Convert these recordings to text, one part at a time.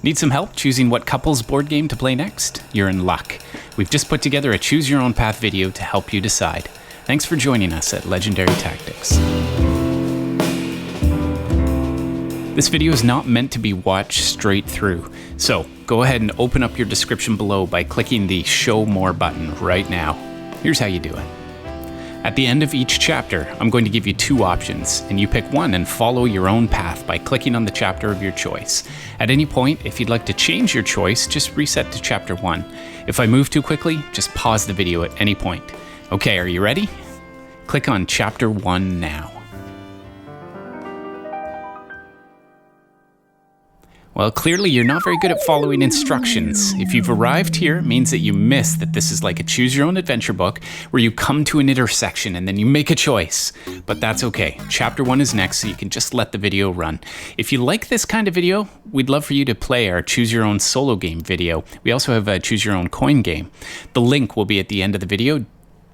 Need some help choosing what couples board game to play next? You're in luck. We've just put together a Choose Your Own Path video to help you decide. Thanks for joining us at Legendary Tactics. This video is not meant to be watched straight through, so go ahead and open up your description below by clicking the Show More button right now. Here's how you do it. At the end of each chapter, I'm going to give you two options, and you pick one and follow your own path by clicking on the chapter of your choice. At any point, if you'd like to change your choice, just reset to chapter 1. If I move too quickly, just pause the video at any point. Okay, are you ready? Click on chapter 1 now. Well, clearly you're not very good at following instructions. If you've arrived here, it means that you miss that this is like a choose your own adventure book where you come to an intersection and then you make a choice. But that's okay. Chapter 1 is next, so you can just let the video run. If you like this kind of video, we'd love for you to play our choose your own solo game video. We also have a choose your own coin game. The link will be at the end of the video,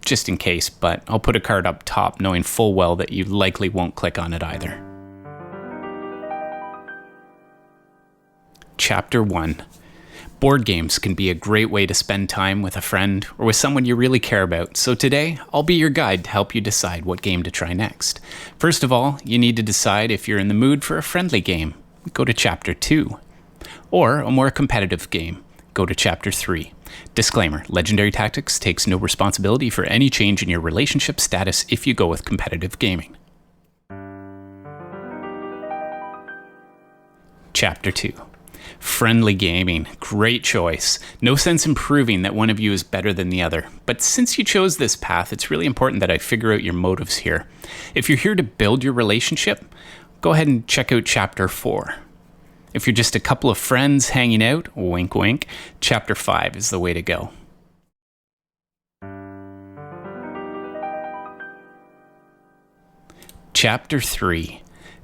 just in case, but I'll put a card up top knowing full well that you likely won't click on it either. Chapter 1. Board games can be a great way to spend time with a friend or with someone you really care about, so today I'll be your guide to help you decide what game to try next. First of all, you need to decide if you're in the mood for a friendly game. Go to Chapter 2. Or a more competitive game. Go to Chapter 3. Disclaimer, Legendary Tactics takes no responsibility for any change in your relationship status if you go with competitive gaming. Chapter 2. Friendly gaming. Great choice. No sense in proving that one of you is better than the other. But since you chose this path, it's really important that I figure out your motives here. If you're here to build your relationship, go ahead and check out Chapter 4. If you're just a couple of friends hanging out, wink wink, Chapter 5 is the way to go. Chapter 3.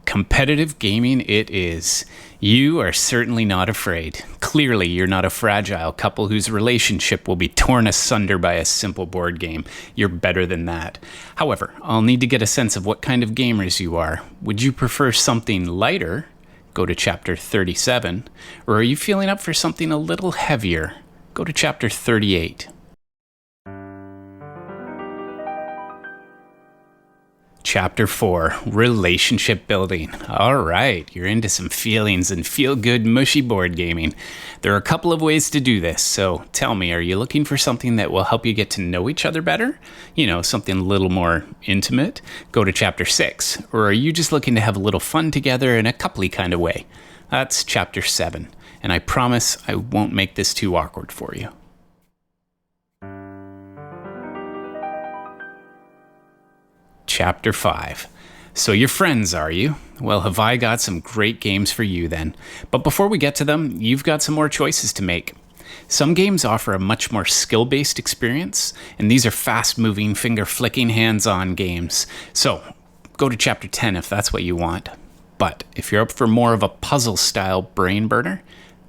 Competitive gaming it is. You are certainly not afraid. Clearly, you're not a fragile couple whose relationship will be torn asunder by a simple board game. You're better than that. However, I'll need to get a sense of what kind of gamers you are. Would you prefer something lighter? Go to Chapter 37. Or are you feeling up for something a little heavier? Go to Chapter 38. Chapter 4, Relationship Building. Alright, you're into some feelings and feel-good mushy board gaming. There are a couple of ways to do this, so tell me, are you looking for something that will help you get to know each other better? You know, something a little more intimate? Go to Chapter 6. Or are you just looking to have a little fun together in a coupley kind of way? That's Chapter 7, and I promise I won't make this too awkward for you. Chapter 5. So you're friends, are you? Well, have I got some great games for you then. But before we get to them, you've got some more choices to make. Some games offer a much more skill-based experience, and these are fast-moving, finger-flicking, hands-on games. So go to Chapter 10 if that's what you want. But if you're up for more of a puzzle-style brain burner,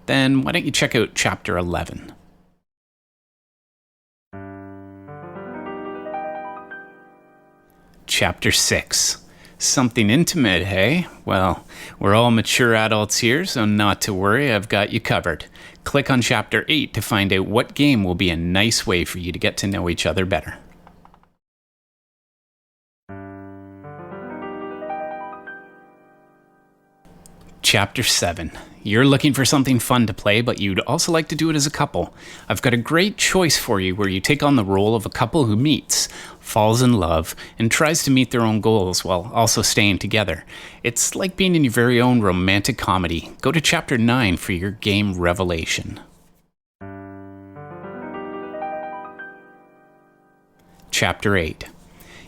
then why don't you check out Chapter 11. Chapter 6. Something intimate, hey? Well, we're all mature adults here, so not to worry, I've got you covered. Click on Chapter 8 to find out what game will be a nice way for you to get to know each other better. Chapter 7. You're looking for something fun to play, but you'd also like to do it as a couple. I've got a great choice for you where you take on the role of a couple who meets, falls in love, and tries to meet their own goals while also staying together. It's like being in your very own romantic comedy. Go to Chapter 9 for your game revelation. Chapter 8.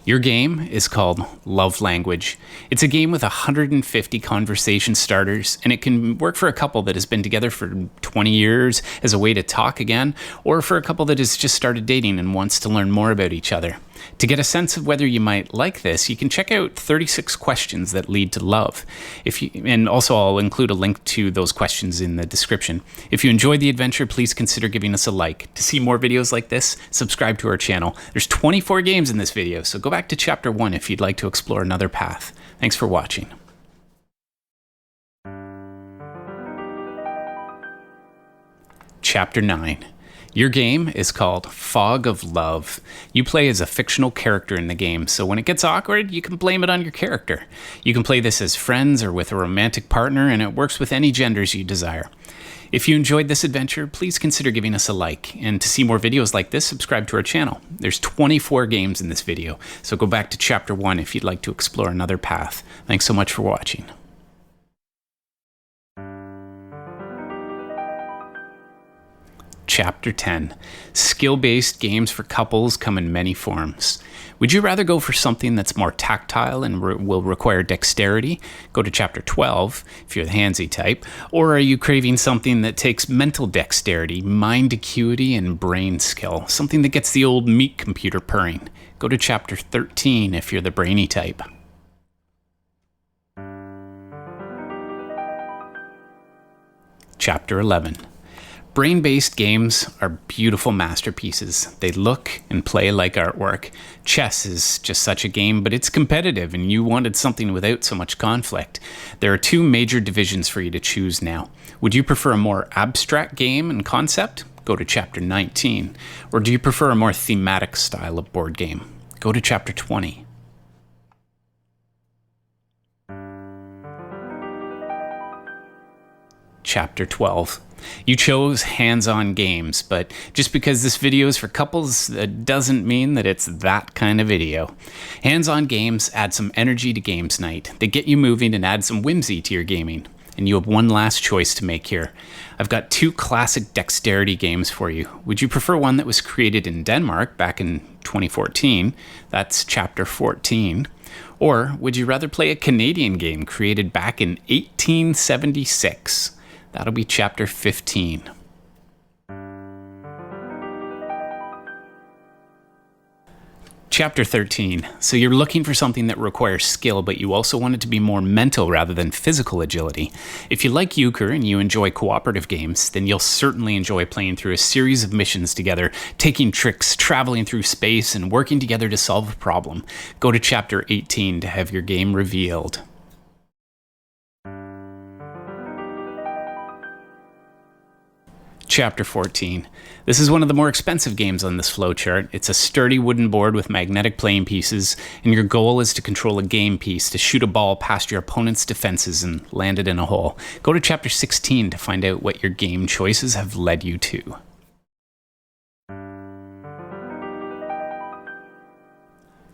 Your game is called Love Language. It's a game with 150 conversation starters, and it can work for a couple that has been together for 20 years as a way to talk again, or for a couple that has just started dating and wants to learn more about each other. To get a sense of whether you might like this, you can check out 36 questions that lead to love. And also I'll include a link to those questions in the description. If you enjoyed the adventure, please consider giving us a like. To see more videos like this, subscribe to our channel. There's 24 games in this video, so go back to Chapter 1 if you'd like to explore another path. Thanks for watching. Chapter 9. Your game is called Fog of Love. You play as a fictional character in the game, so when it gets awkward, you can blame it on your character. You can play this as friends or with a romantic partner, and it works with any genders you desire. If you enjoyed this adventure, please consider giving us a like, and to see more videos like this, subscribe to our channel. There's 24 games in this video, so go back to Chapter 1 if you'd like to explore another path. Thanks so much for watching. Chapter 10. Skill-based games for couples come in many forms. Would you rather go for something that's more tactile and will require dexterity? Go to Chapter 12 if you're the handsy type. Or are you craving something that takes mental dexterity, mind acuity, and brain skill? Something that gets the old meat computer purring. Go to Chapter 13 if you're the brainy type. Chapter 11. Brain-based games are beautiful masterpieces. They look and play like artwork. Chess is just such a game, but it's competitive, and you wanted something without so much conflict. There are two major divisions for you to choose now. Would you prefer a more abstract game and concept? Go to Chapter 19. Or do you prefer a more thematic style of board game? Go to Chapter 20. Chapter 12. You chose hands-on games, but just because this video is for couples, that doesn't mean that it's that kind of video. Hands-on games add some energy to games night. They get you moving and add some whimsy to your gaming. And you have one last choice to make here. I've got two classic dexterity games for you. Would you prefer one that was created in Denmark back in 2014? That's Chapter 14. Or would you rather play a Canadian game created back in 1876? That'll be Chapter 15. Chapter 13. So you're looking for something that requires skill, but you also want it to be more mental rather than physical agility. If you like euchre and you enjoy cooperative games, then you'll certainly enjoy playing through a series of missions together, taking tricks, traveling through space, and working together to solve a problem. Go to Chapter 18 to have your game revealed. Chapter 14. This is one of the more expensive games on this flowchart. It's a sturdy wooden board with magnetic playing pieces, and your goal is to control a game piece to shoot a ball past your opponent's defenses and land it in a hole. Go to Chapter 16 to find out what your game choices have led you to.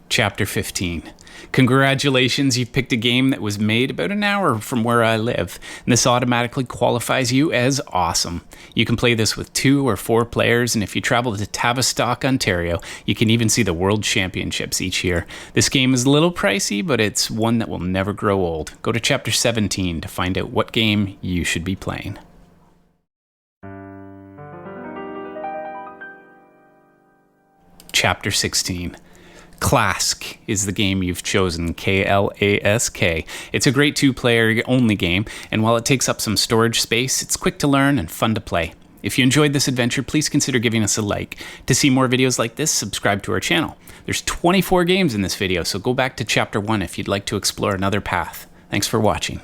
Chapter 15. Congratulations, you've picked a game that was made about an hour from where I live, and this automatically qualifies you as awesome. You can play this with 2 or 4 players, and if you travel to Tavistock, Ontario, you can even see the World Championships each year. This game is a little pricey, but it's one that will never grow old. Go to Chapter 17 to find out what game you should be playing. Chapter 16. Klask is the game you've chosen, K-L-A-S-K. It's a great 2-player only game, and while it takes up some storage space, it's quick to learn and fun to play. If you enjoyed this adventure, please consider giving us a like. To see more videos like this, subscribe to our channel. There's 24 games in this video, so go back to Chapter 1 if you'd like to explore another path. Thanks for watching.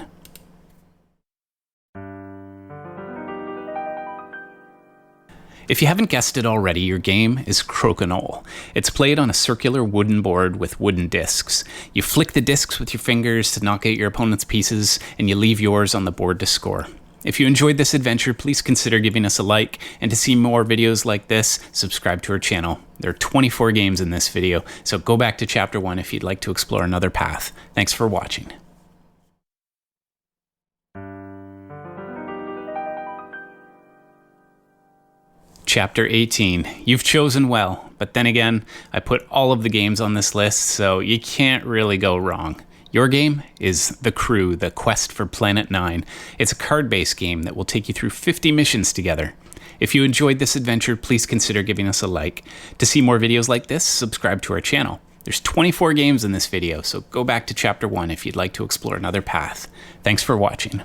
If you haven't guessed it already, your game is crokinole. It's played on a circular wooden board with wooden discs. You flick the discs with your fingers to knock out your opponent's pieces, and you leave yours on the board to score. If you enjoyed this adventure, please consider giving us a like, and to see more videos like this, subscribe to our channel. There are 24 games in this video, so go back to Chapter 1 if you'd like to explore another path. Thanks for watching. Chapter 18. You've chosen well, but then again, I put all of the games on this list, so you can't really go wrong. Your game is The Crew, The Quest for Planet 9. It's a card-based game that will take you through 50 missions together. If you enjoyed this adventure, please consider giving us a like. To see more videos like this, subscribe to our channel. There's 24 games in this video, so go back to Chapter 1 if you'd like to explore another path. Thanks for watching.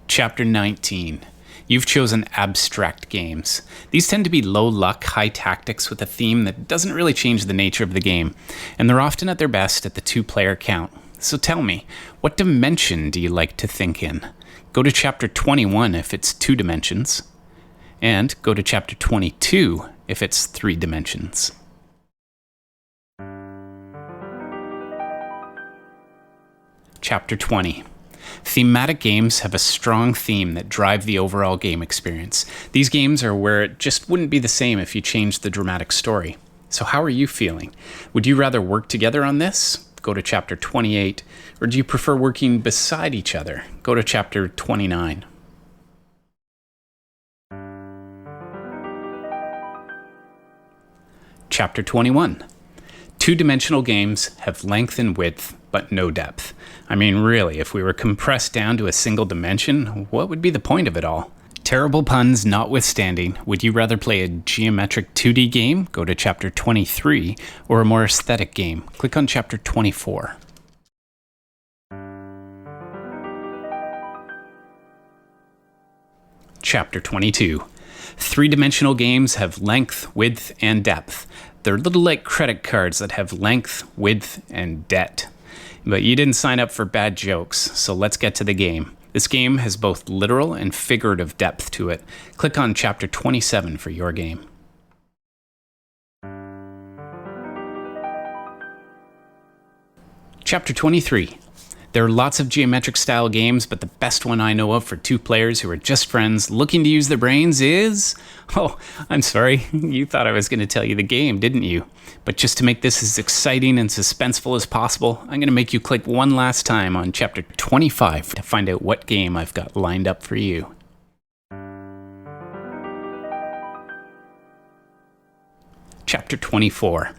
Chapter 19. You've chosen abstract games. These tend to be low luck, high tactics with a theme that doesn't really change the nature of the game, and they're often at their best at the 2-player count. So tell me, what dimension do you like to think in? Go to chapter 21 if it's 2 dimensions, and go to chapter 22 if it's 3 dimensions. Chapter 20. Thematic games have a strong theme that drive the overall game experience. These games are where it just wouldn't be the same if you changed the dramatic story. So how are you feeling? Would you rather work together on this? Go to chapter 28. Or do you prefer working beside each other? Go to chapter 29. Chapter 21. 2-dimensional games have length and width, but no depth. I mean, really, if we were compressed down to a single dimension, what would be the point of it all? Terrible puns notwithstanding, would you rather play a geometric 2D game? Go to chapter 23, or a more aesthetic game? Click on chapter 24. Chapter 22. 3-dimensional games have length, width, and depth. They're little like credit cards that have length, width, and debt. But you didn't sign up for bad jokes, so let's get to the game. This game has both literal and figurative depth to it. Click on chapter 27 for your game. Chapter 23. There are lots of geometric style games, but the best one I know of for 2 players who are just friends looking to use their brains is... Oh, I'm sorry, you thought I was going to tell you the game, didn't you? But just to make this as exciting and suspenseful as possible, I'm going to make you click one last time on chapter 25 to find out what game I've got lined up for you. Chapter 24.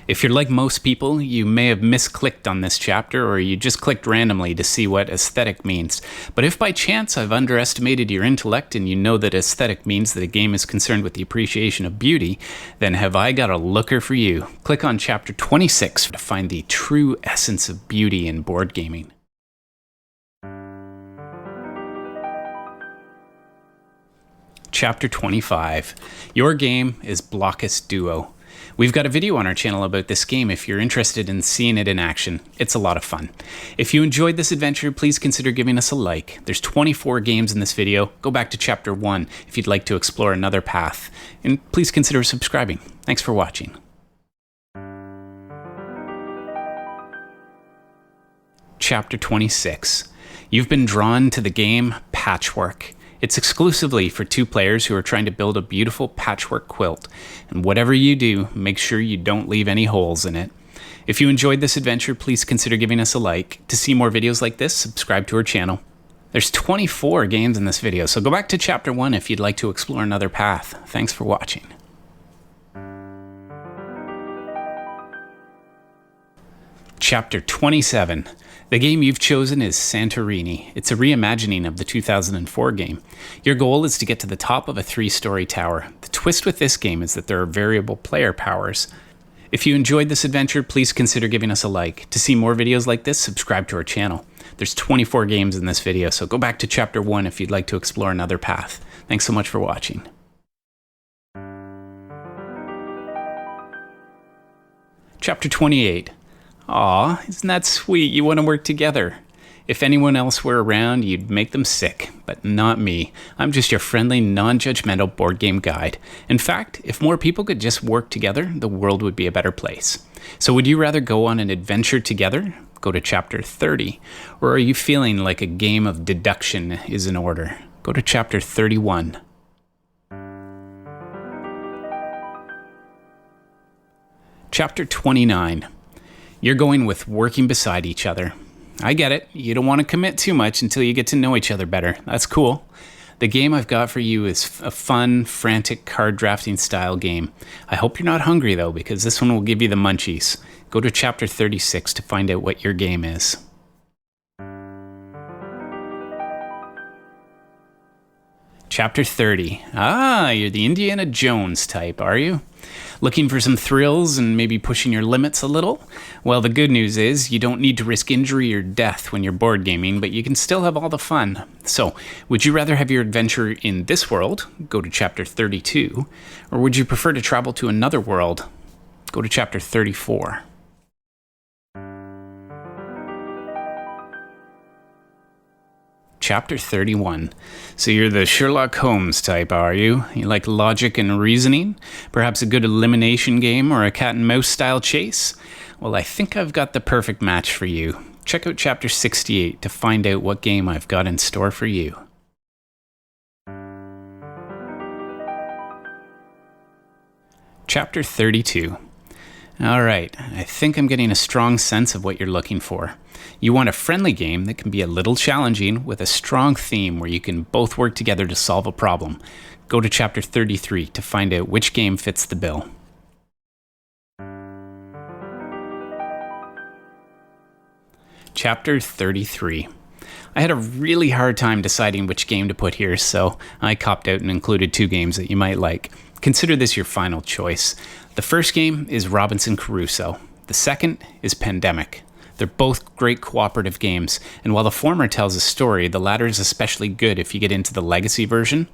If you're like most people, you may have misclicked on this chapter, or you just clicked randomly to see what aesthetic means. But if by chance I've underestimated your intellect and you know that aesthetic means that a game is concerned with the appreciation of beauty, then have I got a looker for you. Click on chapter 26 to find the true essence of beauty in board gaming. Chapter 25. Your game is Blokus Duo. We've got a video on our channel about this game if you're interested in seeing it in action. It's a lot of fun. If you enjoyed this adventure, please consider giving us a like. There's 24 games in this video. Go back to chapter 1 if you'd like to explore another path. And please consider subscribing. Thanks for watching. Chapter 26. You've been drawn to the game Patchwork. It's exclusively for 2 players who are trying to build a beautiful patchwork quilt. And whatever you do, make sure you don't leave any holes in it. If you enjoyed this adventure, please consider giving us a like. To see more videos like this, subscribe to our channel. There's 24 games in this video, so go back to chapter 1 if you'd like to explore another path. Thanks for watching. Chapter 27. The game you've chosen is Santorini. It's a reimagining of the 2004 game. Your goal is to get to the top of a 3-story tower. The twist with this game is that there are variable player powers. If you enjoyed this adventure, please consider giving us a like. To see more videos like this, subscribe to our channel. There's 24 games in this video, so go back to chapter 1 if you'd like to explore another path. Thanks so much for watching. Chapter 28. Aw, isn't that sweet? You want to work together. If anyone else were around, you'd make them sick, but not me. I'm just your friendly, non-judgmental board game guide. In fact, if more people could just work together, the world would be a better place. So would you rather go on an adventure together? Go to chapter 30. Or are you feeling like a game of deduction is in order? Go to chapter 31. Chapter 29. You're going with working beside each other. I get it. You don't want to commit too much until you get to know each other better. That's cool. The game I've got for you is a fun, frantic card drafting style game. I hope you're not hungry though, because this one will give you the munchies. Go to chapter 36 to find out what your game is. Chapter 30. Ah, you're the Indiana Jones type, are you? Looking for some thrills and maybe pushing your limits a little? Well, the good news is you don't need to risk injury or death when you're board gaming, but you can still have all the fun. So, would you rather have your adventure in this world, go to chapter 32, or would you prefer to travel to another world, go to chapter 34? Chapter 31. So you're the Sherlock Holmes type, are you? You like logic and reasoning? Perhaps a good elimination game or a cat and mouse style chase? Well, I think I've got the perfect match for you. Check out Chapter 68 to find out what game I've got in store for you. Chapter 32. Alright, I think I'm getting a strong sense of what you're looking for. You want a friendly game that can be a little challenging with a strong theme where you can both work together to solve a problem. Go to Chapter 33 to find out which game fits the bill. Chapter 33. I had a really hard time deciding which game to put here, so I copped out and included two games that you might like. Consider this your final choice. The first game is Robinson Crusoe. The second is Pandemic. They're both great cooperative games, and while the former tells a story, the latter is especially good if you get into the legacy version.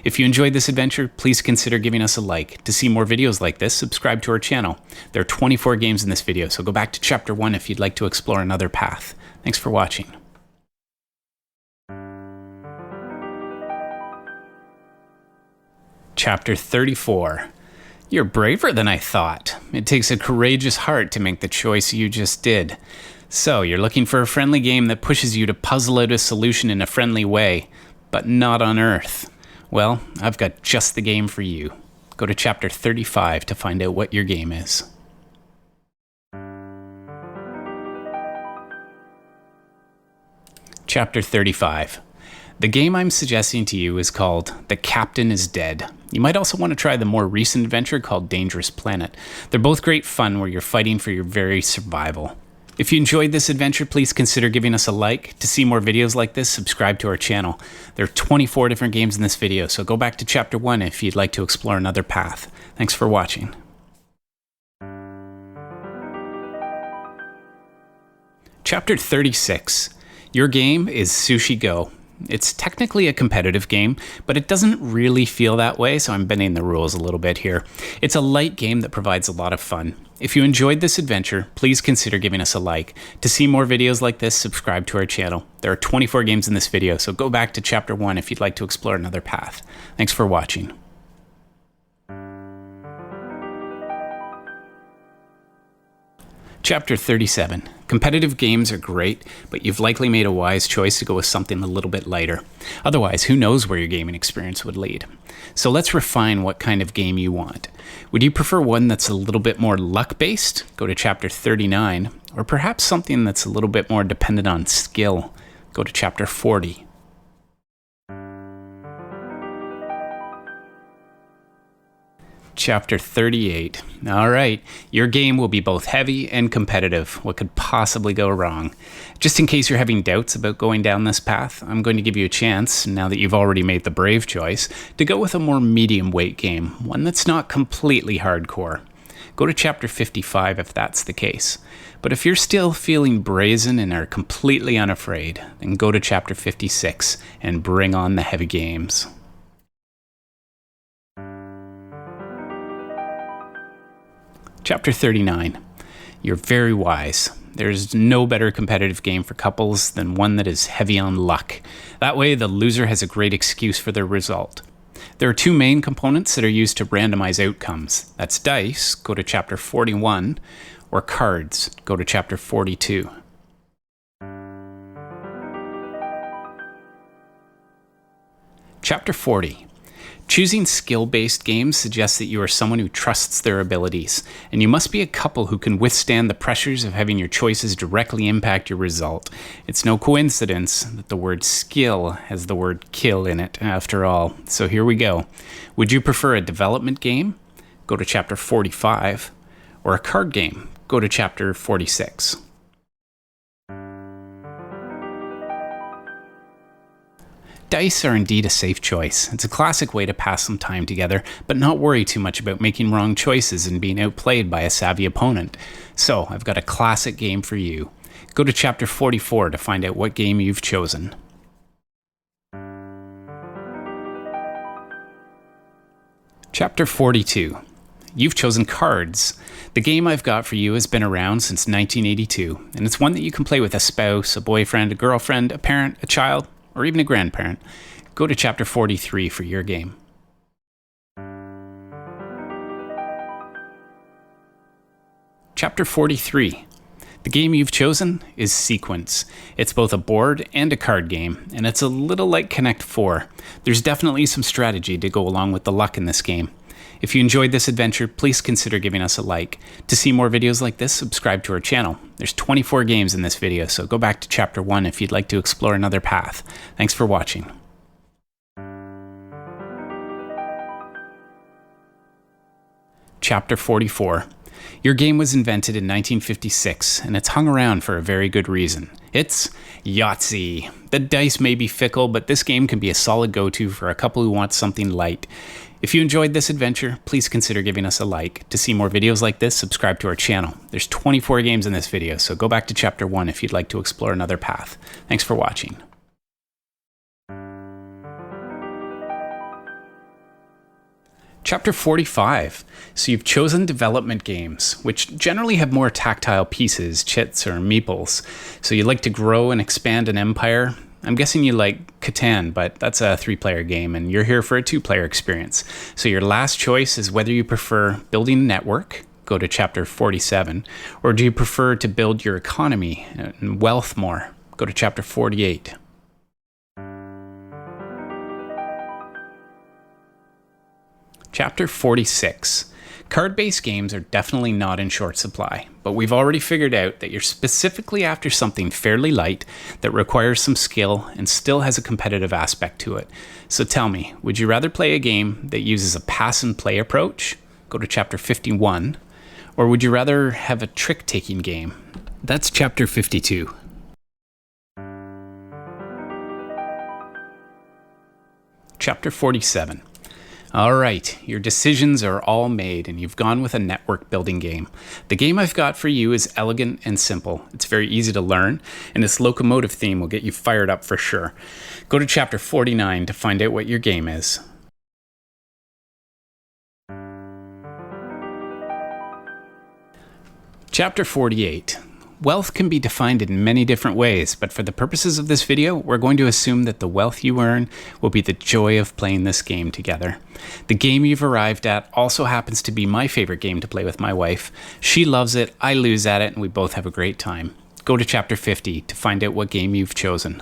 If you enjoyed this adventure, please consider giving us a like. To see more videos like this, subscribe to our channel. There are 24 games in this video, so go back to Chapter 1 if you'd like to explore another path. Thanks for watching. Chapter 34. You're braver than I thought. It takes a courageous heart to make the choice you just did. So, you're looking for a friendly game that pushes you to puzzle out a solution in a friendly way, but not on Earth. Well, I've got just the game for you. Go to Chapter 35 to find out what your game is. Chapter 35. The game I'm suggesting to you is called The Captain is Dead. You might also want to try the more recent adventure called Dangerous Planet. They're both great fun where you're fighting for your very survival. If you enjoyed this adventure, please consider giving us a like. To see more videos like this, subscribe to our channel. There are 24 different games in this video, so go back to Chapter 1 if you'd like to explore another path. Thanks for watching. Chapter 36. Your game is Sushi Go. It's technically a competitive game, but it doesn't really feel that way, so I'm bending the rules a little bit here. It's a light game that provides a lot of fun. If you enjoyed this adventure, please consider giving us a like. To see more videos like this, subscribe to our channel. There are 24 games in this video, so go back to Chapter 1 if you'd like to explore another path. Thanks for watching. Chapter 37. Competitive games are great, but you've likely made a wise choice to go with something a little bit lighter. Otherwise, who knows where your gaming experience would lead. So let's refine what kind of game you want. Would you prefer one that's a little bit more luck-based? Go to Chapter 39. Or perhaps something that's a little bit more dependent on skill? Go to Chapter 40. Chapter 38. Alright, your game will be both heavy and competitive. What could possibly go wrong? Just in case you're having doubts about going down this path, I'm going to give you a chance, now that you've already made the brave choice, to go with a more medium weight game, one that's not completely hardcore. Go to Chapter 55 if that's the case. But if you're still feeling brazen and are completely unafraid, then go to Chapter 56 and bring on the heavy games. Chapter 39. You're very wise. There's no better competitive game for couples than one that is heavy on luck. That way, the loser has a great excuse for their result. There are two main components that are used to randomize outcomes. That's dice, go to Chapter 41, or cards, go to Chapter 42. Chapter 40. Choosing skill-based games suggests that you are someone who trusts their abilities, and you must be a couple who can withstand the pressures of having your choices directly impact your result. It's no coincidence that the word skill has the word kill in it, after all. So here we go. Would you prefer a development game? Go to Chapter 45. Or a card game? Go to Chapter 46. Dice are indeed a safe choice. It's a classic way to pass some time together, but not worry too much about making wrong choices and being outplayed by a savvy opponent. So, I've got a classic game for you. Go to Chapter 44 to find out what game you've chosen. Chapter 42. You've chosen cards. The game I've got for you has been around since 1982, and it's one that you can play with a spouse, a boyfriend, a girlfriend, a parent, a child, or even a grandparent, go to Chapter 43 for your game. Chapter 43. The game you've chosen is Sequence. It's both a board and a card game, and it's a little like Connect 4. There's definitely some strategy to go along with the luck in this game. If you enjoyed this adventure, please consider giving us a like. To see more videos like this, subscribe to our channel. There's 24 games in this video, so go back to Chapter 1 if you'd like to explore another path. Thanks for watching. Chapter 44. Your game was invented in 1956, and it's hung around for a very good reason. It's Yahtzee. The dice may be fickle, but this game can be a solid go-to for a couple who want something light. If you enjoyed this adventure, please consider giving us a like. To see more videos like this, subscribe to our channel. There's 24 games in this video, so go back to Chapter 1 if you'd like to explore another path. Thanks for watching. Chapter 45. So you've chosen development games, which generally have more tactile pieces, chits or meeples. So you like to grow and expand an empire. I'm guessing you like Catan, but that's a 3-player game, and you're here for a 2-player experience. So your last choice is whether you prefer building a network, go to Chapter 47, or do you prefer to build your economy and wealth more, go to Chapter 48. Chapter 46. Card-based games are definitely not in short supply, but we've already figured out that you're specifically after something fairly light that requires some skill and still has a competitive aspect to it. So tell me, would you rather play a game that uses a pass-and-play approach? Go to Chapter 51. Or would you rather have a trick-taking game? That's Chapter 52. Chapter 47. All right, your decisions are all made and you've gone with a network building game. The game I've got for you is elegant and simple. It's very easy to learn, and its locomotive theme will get you fired up for sure. Go to Chapter 49 to find out what your game is. Chapter 48. Wealth can be defined in many different ways, but for the purposes of this video, we're going to assume that the wealth you earn will be the joy of playing this game together. The game you've arrived at also happens to be my favorite game to play with my wife. She loves it, I lose at it, and we both have a great time. Go to Chapter 50 to find out what game you've chosen.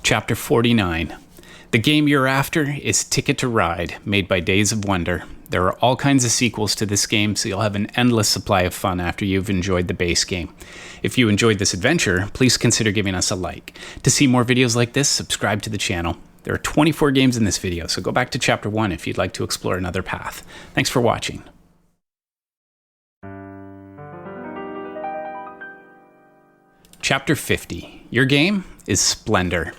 Chapter 49. The game you're after is Ticket to Ride, made by Days of Wonder. There are all kinds of sequels to this game, so you'll have an endless supply of fun after you've enjoyed the base game. If you enjoyed this adventure, please consider giving us a like. To see more videos like this, subscribe to the channel. There are 24 games in this video, so go back to Chapter 1 if you'd like to explore another path. Thanks for watching. Chapter 50. Your game is Splendor.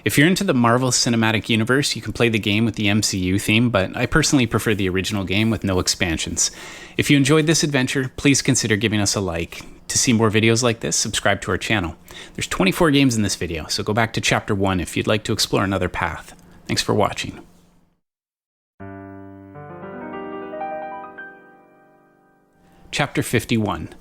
If you're into the Marvel Cinematic Universe, you can play the game with the MCU theme, but I personally prefer the original game with no expansions. If you enjoyed this adventure, please consider giving us a like. To see more videos like this, subscribe to our channel. There's 24 games in this video, so go back to Chapter 1 if you'd like to explore another path. Thanks for watching. Chapter 51.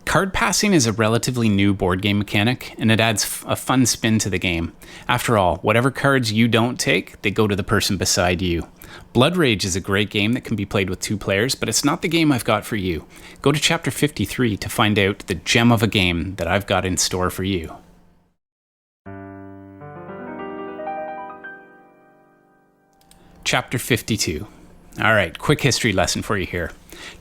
Card passing is a relatively new board game mechanic, and it adds a fun spin to the game. After all, whatever cards you don't take, they go to the person beside you. Blood Rage is a great game that can be played with 2 players, but it's not the game I've got for you. Go to Chapter 53 to find out the gem of a game that I've got in store for you. Chapter 52. All right, quick history lesson for you here.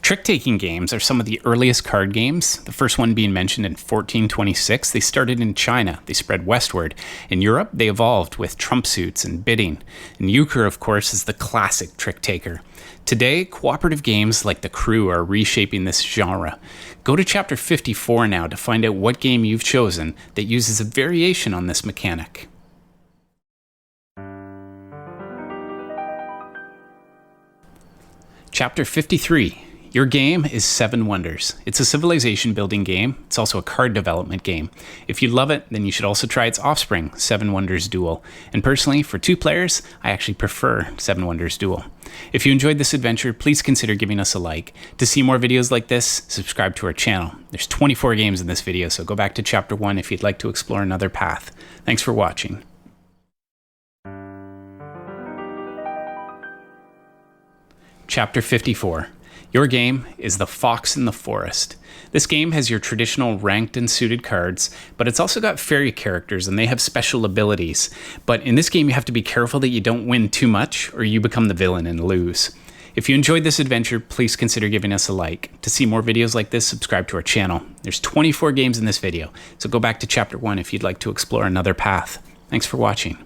Trick-taking games are some of the earliest card games, the first one being mentioned in 1426. They started in China. They spread westward. In Europe, they evolved with trump suits and bidding. And euchre, of course, is the classic trick-taker. Today, cooperative games like The Crew are reshaping this genre. Go to Chapter 54 now to find out what game you've chosen that uses a variation on this mechanic. Chapter 53. Your game is Seven Wonders. It's a civilization building game. It's also a card development game. If you love it, then you should also try its offspring, Seven Wonders Duel. And personally, for 2 players, I actually prefer Seven Wonders Duel. If you enjoyed this adventure, please consider giving us a like. To see more videos like this, subscribe to our channel. There's 24 games in this video, so go back to Chapter 1 if you'd like to explore another path. Thanks for watching. Chapter 54. Your game is The Fox in the Forest. This game has your traditional ranked and suited cards, but it's also got fairy characters and they have special abilities. But in this game you have to be careful that you don't win too much or you become the villain and lose. If you enjoyed this adventure, please consider giving us a like. To see more videos like this, subscribe to our channel. There's 24 games in this video, so go back to Chapter 1 if you'd like to explore another path. Thanks for watching.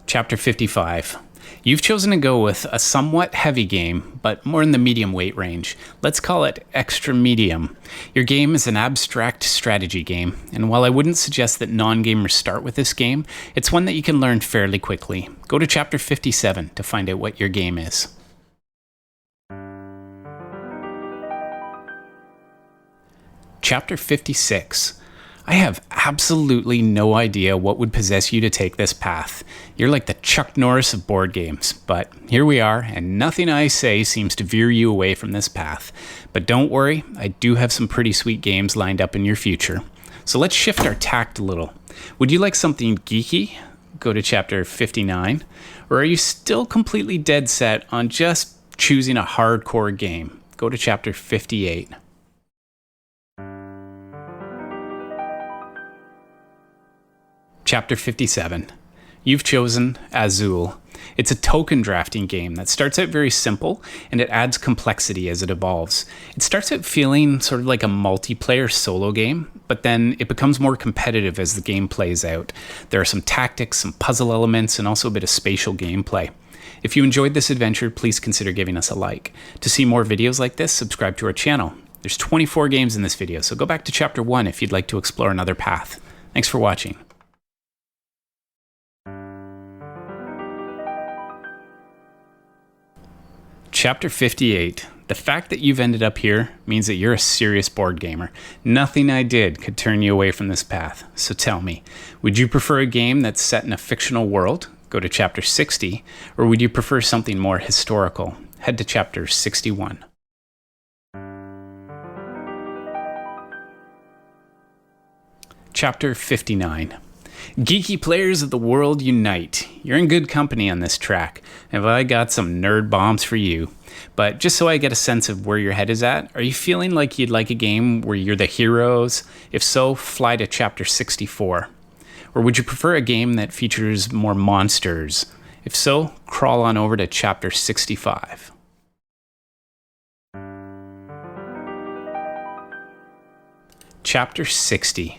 Chapter 55. You've chosen to go with a somewhat heavy game, but more in the medium weight range. Let's call it extra medium. Your game is an abstract strategy game, and while I wouldn't suggest that non-gamers start with this game, it's one that you can learn fairly quickly. Go to Chapter 57 to find out what your game is. Chapter 56. I have absolutely no idea what would possess you to take this path. You're like the Chuck Norris of board games, but here we are, and nothing I say seems to veer you away from this path. But don't worry, I do have some pretty sweet games lined up in your future. So let's shift our tact a little. Would you like something geeky? Go to Chapter 59. Or are you still completely dead set on just choosing a hardcore game? Go to Chapter 58. Chapter 57. You've chosen Azul. It's a token drafting game that starts out very simple and it adds complexity as it evolves. It starts out feeling sort of like a multiplayer solo game, but then it becomes more competitive as the game plays out. There are some tactics, some puzzle elements, and also a bit of spatial gameplay. If you enjoyed this adventure, please consider giving us a like. To see more videos like this, subscribe to our channel. There's 24 games in this video, so go back to Chapter 1 if you'd like to explore another path. Thanks for watching. Chapter 58. The fact that you've ended up here means that you're a serious board gamer. Nothing I did could turn you away from this path. So tell me, would you prefer a game that's set in a fictional world? Go to Chapter 60. Or would you prefer something more historical? Head to Chapter 61. Chapter 59. Geeky players of the world unite. You're in good company on this track, and I got some nerd bombs for you. But just so I get a sense of where your head is at, are you feeling like you'd like a game where you're the heroes? If so, fly to Chapter 64. Or would you prefer a game that features more monsters? If so, crawl on over to Chapter 65. Chapter 60.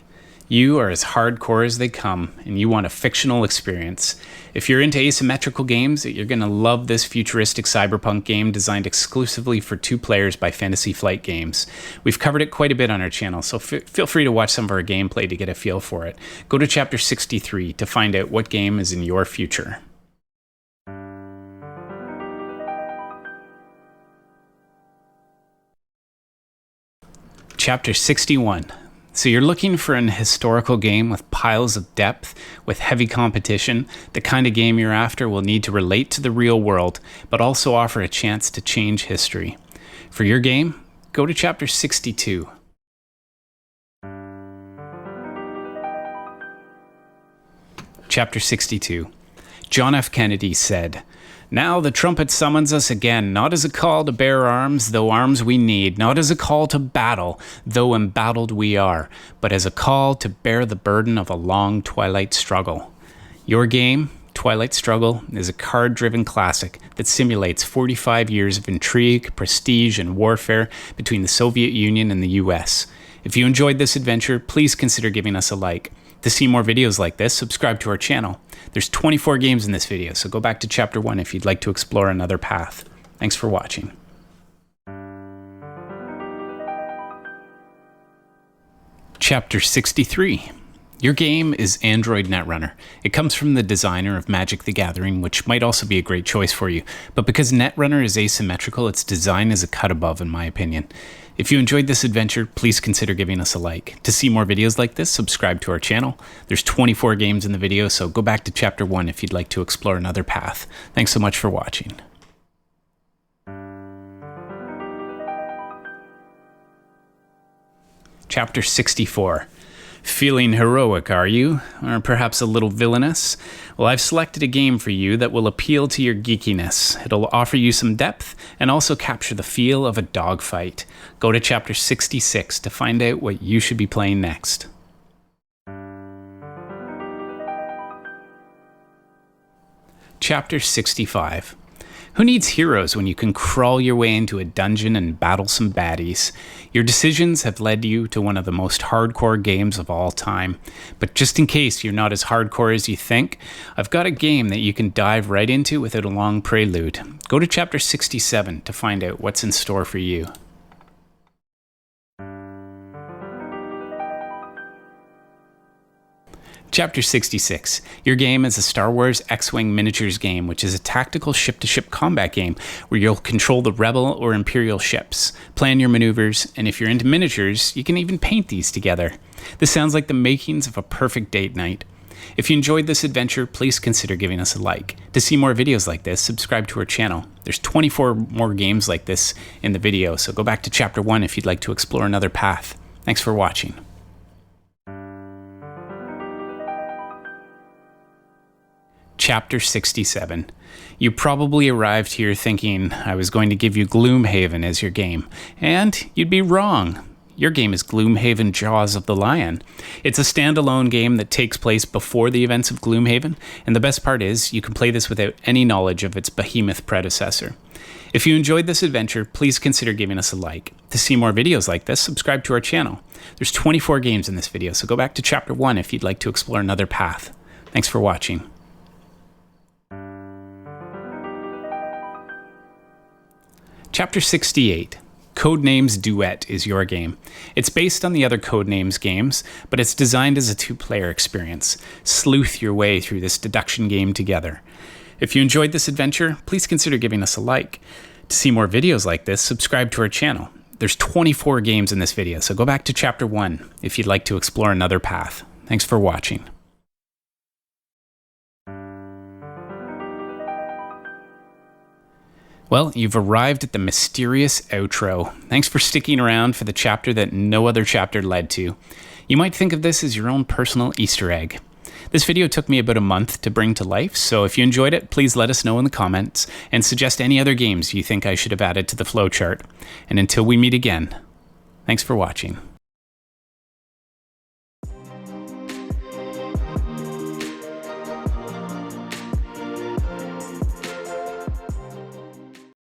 You are as hardcore as they come, and you want a fictional experience. If you're into asymmetrical games, you're going to love this futuristic cyberpunk game designed exclusively for 2 players by Fantasy Flight Games. We've covered it quite a bit on our channel, so feel free to watch some of our gameplay to get a feel for it. Go to Chapter 63 to find out what game is in your future. Chapter 61. So you're looking for an historical game with piles of depth, with heavy competition. The kind of game you're after will need to relate to the real world, but also offer a chance to change history. For your game, go to Chapter 62. Chapter 62. John F. Kennedy said, "Now the trumpet summons us again, not as a call to bear arms, though arms we need, not as a call to battle, though embattled we are, but as a call to bear the burden of a long twilight struggle." Your game, Twilight Struggle, is a card-driven classic that simulates 45 years of intrigue, prestige, and warfare between the Soviet Union and the US. If you enjoyed this adventure, please consider giving us a like. To see more videos like this, subscribe to our channel. There's 24 games in this video, so go back to Chapter 1 if you'd like to explore another path. Thanks for watching. Chapter 63. Your game is Android Netrunner. It comes from the designer of Magic the Gathering, which might also be a great choice for you. But because Netrunner is asymmetrical, its design is a cut above, in my opinion. If you enjoyed this adventure, please consider giving us a like. To see more videos like this, subscribe to our channel. There's 24 games in the video, so go back to Chapter 1 if you'd like to explore another path. Thanks so much for watching. Chapter 64. Feeling heroic, are you? Or perhaps a little villainous? Well, I've selected a game for you that will appeal to your geekiness. It'll offer you some depth and also capture the feel of a dogfight. Go to Chapter 66 to find out what you should be playing next. Chapter 65. Who needs heroes when you can crawl your way into a dungeon and battle some baddies? Your decisions have led you to one of the most hardcore games of all time. But just in case you're not as hardcore as you think, I've got a game that you can dive right into without a long prelude. Go to Chapter 67 to find out what's in store for you. Chapter 66. Your game is a Star Wars X-Wing miniatures game, which is a tactical ship-to-ship combat game where you'll control the Rebel or Imperial ships, plan your maneuvers, and if you're into miniatures, you can even paint these together. This sounds like the makings of a perfect date night. If you enjoyed this adventure, please consider giving us a like. To see more videos like this, subscribe to our channel. There's 24 more games like this in the video, so go back to Chapter 1 if you'd like to explore another path. Thanks for watching. Chapter 67. You probably arrived here thinking I was going to give you Gloomhaven as your game, and you'd be wrong. Your game is Gloomhaven Jaws of the Lion. It's a standalone game that takes place before the events of Gloomhaven, and the best part is you can play this without any knowledge of its behemoth predecessor. If you enjoyed this adventure, please consider giving us a like. To see more videos like this, subscribe to our channel. There's 24 games in this video, so go back to Chapter 1 if you'd like to explore another path. Thanks for watching. Chapter 68. Codenames Duet is your game. It's based on the other Codenames games, but it's designed as a two-player experience. Sleuth your way through this deduction game together. If you enjoyed this adventure, please consider giving us a like. To see more videos like this, subscribe to our channel. There's 24 games in this video, so go back to Chapter 1 if you'd like to explore another path. Thanks for watching. Well, you've arrived at the mysterious outro. Thanks for sticking around for the chapter that no other chapter led to. You might think of this as your own personal Easter egg. This video took me about a month to bring to life, so if you enjoyed it, please let us know in the comments and suggest any other games you think I should have added to the flowchart. And until we meet again, thanks for watching.